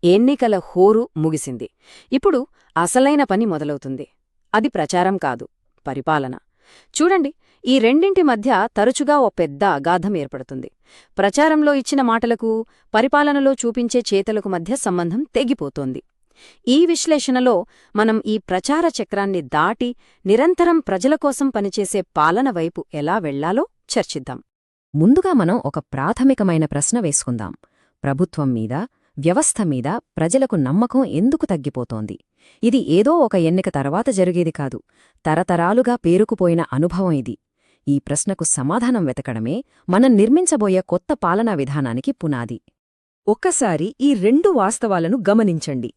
ఎన్నికల హోరు ముగిసింది. ఇప్పుడు అసలైన పని మొదలవుతుంది. అది ప్రచారం కాదు, పరిపాలన. చూడండి, ఈ రెండింటి మధ్య తరచుగా ఓ పెద్ద అగాధం ఏర్పడుతుంది. ప్రచారంలో ఇచ్చిన మాటలకు, పరిపాలనలో చూపించే చేతలకు మధ్య సంబంధం తెగిపోతోంది. ఈ విశ్లేషణలో మనం ఈ ప్రచార చక్రాన్ని దాటి నిరంతరం ప్రజల కోసం పనిచేసే పాలన వైపు ఎలా వెళ్లాలో చర్చిద్దాం. ముందుగా మనం ఒక ప్రాథమికమైన ప్రశ్న వేసుకుందాం. ప్రభుత్వం మీద, వ్యవస్థ మీద ప్రజలకు నమ్మకం ఎందుకు తగ్గిపోతోంది? ఇది ఏదో ఒక ఎన్నిక తర్వాత జరిగేది కాదు, తరతరాలుగా పేరుకుపోయిన అనుభవం ఇది. ఈ ప్రశ్నకు సమాధానం వెతకడమే మనం నిర్మించబోయే కొత్త పాలనా విధానానికి పునాది. ఒక్కసారి ఈ రెండు వాస్తవాలను గమనించండి.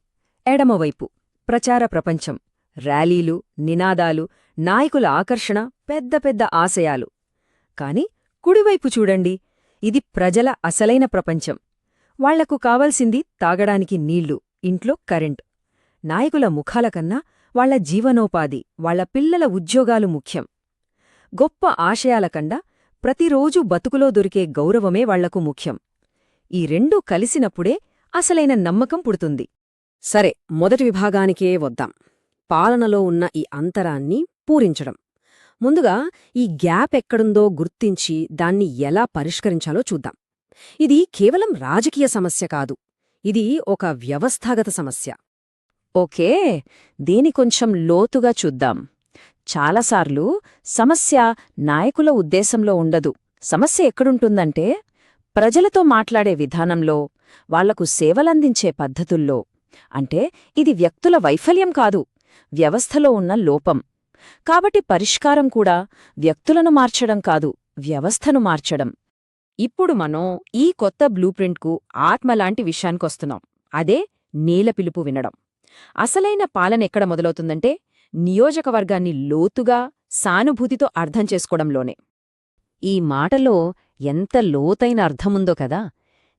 ఎడమవైపు ప్రచార ప్రపంచం, ర్యాలీలు, నినాదాలు, నాయకుల ఆకర్షణ, పెద్ద పెద్ద ఆశయాలు. కాని కుడివైపు చూడండి, ఇది ప్రజల అసలైన ప్రపంచం. వాళ్లకు కావలసింది తాగడానికి నీళ్లు, ఇంట్లో కరెంటు. నాయకుల ముఖాలకన్నా వాళ్ల జీవనోపాధి, వాళ్ల పిల్లల ఉద్యోగాలు ముఖ్యం. గొప్ప ఆశయాలకన్నా ప్రతిరోజూ బతుకులో దొరికే గౌరవమే వాళ్లకు ముఖ్యం. ఈ రెండూ కలిసినప్పుడే అసలైన నమ్మకం పుడుతుంది. సరే, మొదటి విభాగానికే వద్దాం. పాలనలో ఉన్న ఈ అంతరాన్ని పూరించడం. ముందుగా ఈ గ్యాప్ ఎక్కడుందో గుర్తించి దాన్ని ఎలా పరిష్కరించాలో చూద్దాం. ఇది కేవలం రాజకీయ సమస్య కాదు, ఇది ఒక వ్యవస్థాగత సమస్య. ఓకే, దీని కొంచెం లోతుగా చూద్దాం. చాలాసార్లు సమస్య నాయకుల ఉద్దేశంలో ఉండదు. సమస్య ఎక్కడుంటుందంటే ప్రజలతో మాట్లాడే విధానంలో, వాళ్లకు సేవలందించే పద్ధతుల్లో. అంటే ఇది వ్యక్తుల వైఫల్యం కాదు, వ్యవస్థలో ఉన్న లోపం. కాబట్టి పరిష్కారం కూడా వ్యక్తులను మార్చడం కాదు, వ్యవస్థను మార్చడం. ఇప్పుడు మనం ఈ కొత్త బ్లూప్రింట్కు ఆత్మలాంటి విషయానికొస్తున్నాం. అదే నేల పిలుపు వినడం. అసలైన పాలనెక్కడ మొదలవుతుందంటే నియోజకవర్గాన్ని లోతుగా, సానుభూతితో అర్థం చేసుకోవడంలోనే. ఈ మాటలో ఎంత లోతైన అర్థముందో కదా.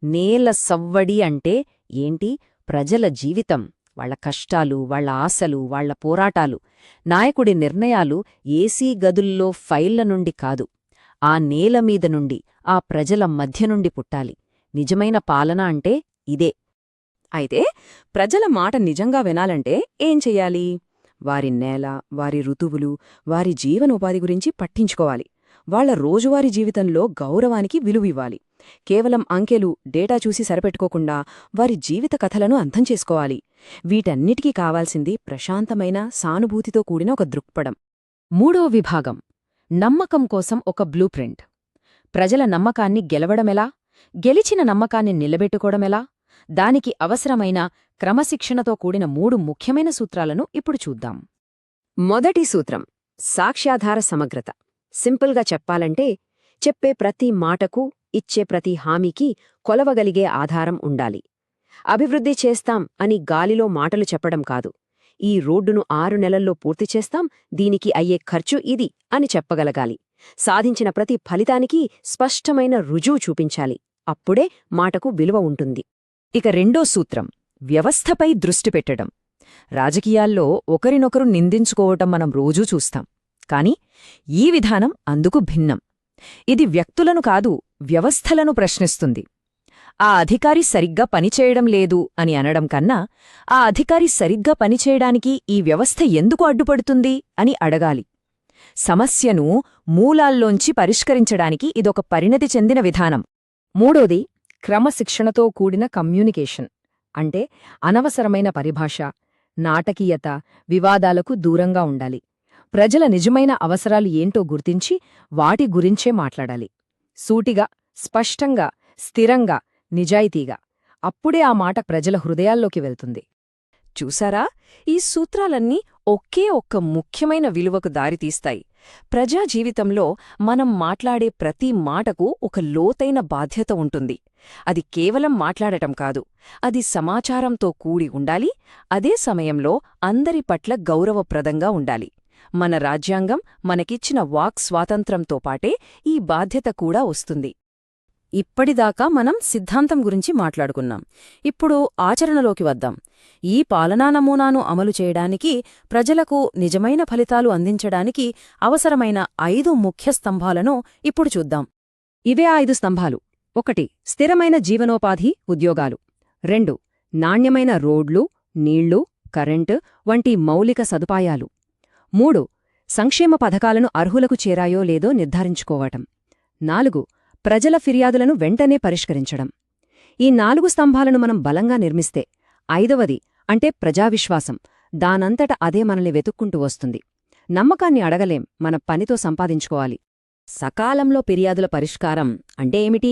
నేల సవ్వడి అంటే ఏంటి? ప్రజల జీవితం, వాళ్ల కష్టాలు, వాళ్ల ఆశలు, వాళ్ల పోరాటాలు. నాయకుడి నిర్ణయాలు ఏసీ గదుల్లో ఫైళ్ల నుండి కాదు, ఆ నేలమీద నుండి, ఆ ప్రజల మధ్య నుండి పుట్టాలి. నిజమైన పాలన అంటే ఇదే. అయితే ప్రజల మాట నిజంగా వినాలంటే ఏం చెయ్యాలి? వారి నేల, వారి ఋతువులు, వారి జీవనోపాధి గురించి పట్టించుకోవాలి. వాళ్ల రోజువారీ జీవితంలో గౌరవానికి విలువివ్వాలి. కేవలం అంకెలు, డేటా చూసి సరిపెట్టుకోకుండా వారి జీవిత కథలను అర్థం చేసుకోవాలి. వీటన్నిటికీ కావాల్సింది ప్రశాంతమైన, సానుభూతితో కూడిన ఒక దృక్పథం. మూడో విభాగం, నమ్మకం కోసం ఒక బ్లూప్రింట్. ప్రజల నమ్మకాన్ని గెలవడమెలా? గెలిచిన నమ్మకాన్ని నిలబెట్టుకోవడమెలా? దానికి అవసరమైన క్రమశిక్షణతో కూడిన 3 ముఖ్యమైన సూత్రాలను ఇప్పుడు చూద్దాం. మొదటి సూత్రం, సాక్ష్యాధార సమగ్రత. సింపుల్గా చెప్పాలంటే, చెప్పే ప్రతి మాటకు, ఇచ్చే ప్రతి హామీకి కొలవగలిగే ఆధారం ఉండాలి. అభివృద్ధి చేస్తాం అని గాలిలో మాటలు చెప్పడం కాదు. ఈ రోడ్డును 6 నెలల్లో పూర్తి చేస్తాం, దీనికి అయ్యే ఖర్చు ఇది అని చెప్పగలగాలి. సాధించిన ప్రతి ఫలితానికి స్పష్టమైన రుజువు చూపించాలి. అప్పుడే మాటకు విలువ ఉంటుంది. ఇక రెండో సూత్రం, వ్యవస్థపై దృష్టి పెట్టడం. రాజకీయాల్లో ఒకరినొకరు నిందించుకోవటం మనం రోజూ చూస్తాం. కాని ఈ విధానం అందుకు భిన్నం. ఇది వ్యక్తులను కాదు, వ్యవస్థలను ప్రశ్నిస్తుంది. ఆ అధికారి సరిగ్గా పనిచేయడం లేదు అని అనడం కన్నా, ఆ అధికారి సరిగ్గా పనిచేయడానికి ఈ వ్యవస్థ ఎందుకు అడ్డుపడుతుంది అని అడగాలి. సమస్యను మూలాల్లోంచి పరిష్కరించడానికి ఇదొక పరిణతి చెందిన విధానం. మూడోది, క్రమశిక్షణతో కూడిన కమ్యూనికేషన్. అంటే అనవసరమైన పరిభాష, నాటకీయత, వివాదాలకు దూరంగా ఉండాలి. ప్రజల నిజమైన అవసరాలు ఏంటో గుర్తించి వాటి గురించే మాట్లాడాలి. సూటిగా, స్పష్టంగా, స్థిరంగా, నిజాయితీగా. అప్పుడే ఆ మాట ప్రజల హృదయాల్లోకి వెళ్తుంది. చూసారా, ఈ సూత్రాలన్నీ ఒకే ఒక్క ముఖ్యమైన విలువకు దారితీస్తాయి. ప్రజా జీవితంలో మనం మాట్లాడే ప్రతి మాటకు ఒక లోతైన బాధ్యత ఉంటుంది. అది కేవలం మాట్లాడటం కాదు, అది సమాచారంతో కూడి ఉండాలి. అదే సమయంలో అందరి పట్ల గౌరవప్రదంగా ఉండాలి. మన రాజ్యాంగం మనకిచ్చిన వాక్ స్వాతంత్రంతో పాటే ఈ బాధ్యత కూడా వస్తుంది. ఇప్పటిదాకా మనం సిద్ధాంతం గురించి మాట్లాడుకున్నాం. ఇప్పుడు ఆచరణలోకి వద్దాం. ఈ పాలనా నమూనాను అమలు చేయడానికి, ప్రజలకు నిజమైన ఫలితాలు అందించడానికి అవసరమైన 5 ముఖ్య స్తంభాలను ఇప్పుడు చూద్దాం. ఇవే 5 స్తంభాలు. 1. స్థిరమైన జీవనోపాధి, ఉద్యోగాలు. 2. నాణ్యమైన రోడ్లు, నీళ్లు, కరెంటు వంటి మౌలిక సదుపాయాలు. 3. సంక్షేమ పథకాలను అర్హులకు చేరాయో లేదో నిర్ధారించుకోవటం. 4. ప్రజల ఫిర్యాదులను వెంటనే పరిష్కరించడం. ఈ 4 స్తంభాలను మనం బలంగా నిర్మిస్తే 5వది అంటే ప్రజావిశ్వాసం దానంతట అదే మనల్ని వెతుక్కుంటూ వస్తుంది. నమ్మకాన్ని అడగలేం, మన పనితో సంపాదించుకోవాలి. సకాలంలో ఫిర్యాదుల పరిష్కారం అంటే ఏమిటి?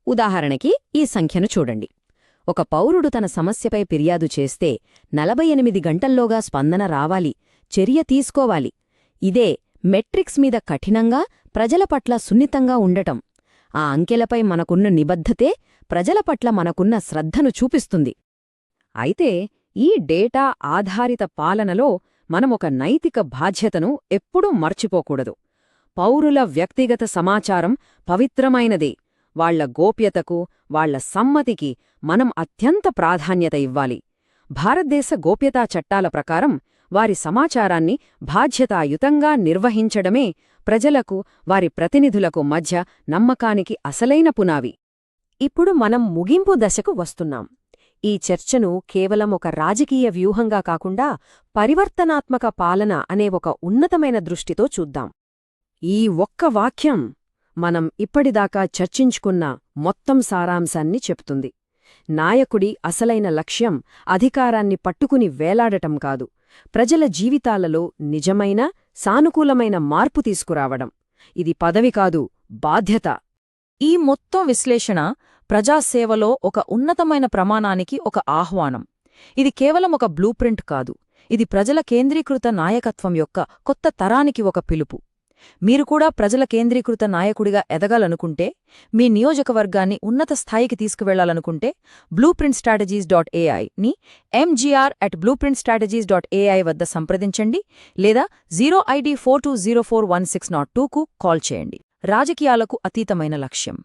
ఉదాహరణకి ఈ సంఖ్యను చూడండి. ఒక పౌరుడు తన సమస్యపై ఫిర్యాదు చేస్తే 48 గంటల్లోగా స్పందన రావాలి, చర్య తీసుకోవాలి. ఇదే మెట్రిక్స్ మీద కఠినంగా, ప్రజల పట్ల సున్నితంగా ఉండటం. ఆ అంకెలపై మనకున్న నిబద్ధతే ప్రజల పట్ల మనకున్న శ్రద్ధను చూపిస్తుంది. అయితే ఈ డేటా ఆధారిత పాలనలో మనమొక నైతిక బాధ్యతను ఎప్పుడూ మర్చిపోకూడదు. పౌరుల వ్యక్తిగత సమాచారం పవిత్రమైనదే. వాళ్ల గోప్యతకు, వాళ్ల సమ్మతికి మనం అత్యంత ప్రాధాన్యత ఇవ్వాలి. భారతదేశ గోప్యతా చట్టాల ప్రకారం వారి సమాచారాన్ని బాధ్యతాయుతంగా నిర్వహించడమే ప్రజలకు, వారి ప్రతినిధులకు మధ్య నమ్మకానికి అసలైన పునావి. ఇప్పుడు మనం ముగింపు దశకు వస్తున్నాం. ఈ చర్చను కేవలం ఒక రాజకీయ వ్యూహంగా కాకుండా పరివర్తనాత్మక పాలన అనే ఒక ఉన్నతమైన దృష్టితో చూద్దాం. ఈ ఒక్క వాక్యం మనం ఇప్పటిదాకా చర్చించుకున్న మొత్తం సారాంశాన్ని చెప్తుంది. నాయకుడి అసలైన లక్ష్యం అధికారాన్ని పట్టుకుని వేలాడటం కాదు, ప్రజల జీవితాలలో నిజమైన, సానుకూలమైన మార్పు తీసుకురావడం. ఇది పదవి కాదు, బాధ్యత. ఈ మొత్తం విశ్లేషణ ప్రజాసేవలో ఒక ఉన్నతమైన ప్రమాణానికి ఒక ఆహ్వానం. ఇది కేవలం ఒక బ్లూప్రింట్ కాదు, ఇది ప్రజల కేంద్రీకృత నాయకత్వం యొక్క కొత్త తరానికి ఒక పిలుపు. మీరు కూడా ప్రజల కేంద్రీకృత నాయకుడిగా ఎదగాలనుకుంటే, మీ నియోజకవర్గాన్ని ఉన్నత స్థాయికి తీసుకువెళ్లాలనుకుంటే blueprintstrategies.ai ని mgr@blueprintstrategies.ai వద్ద సంప్రదించండి లేదా 0ID42041602కు కాల్ చేయండి. రాజకీయాలకు అతీతమైన లక్ష్యం.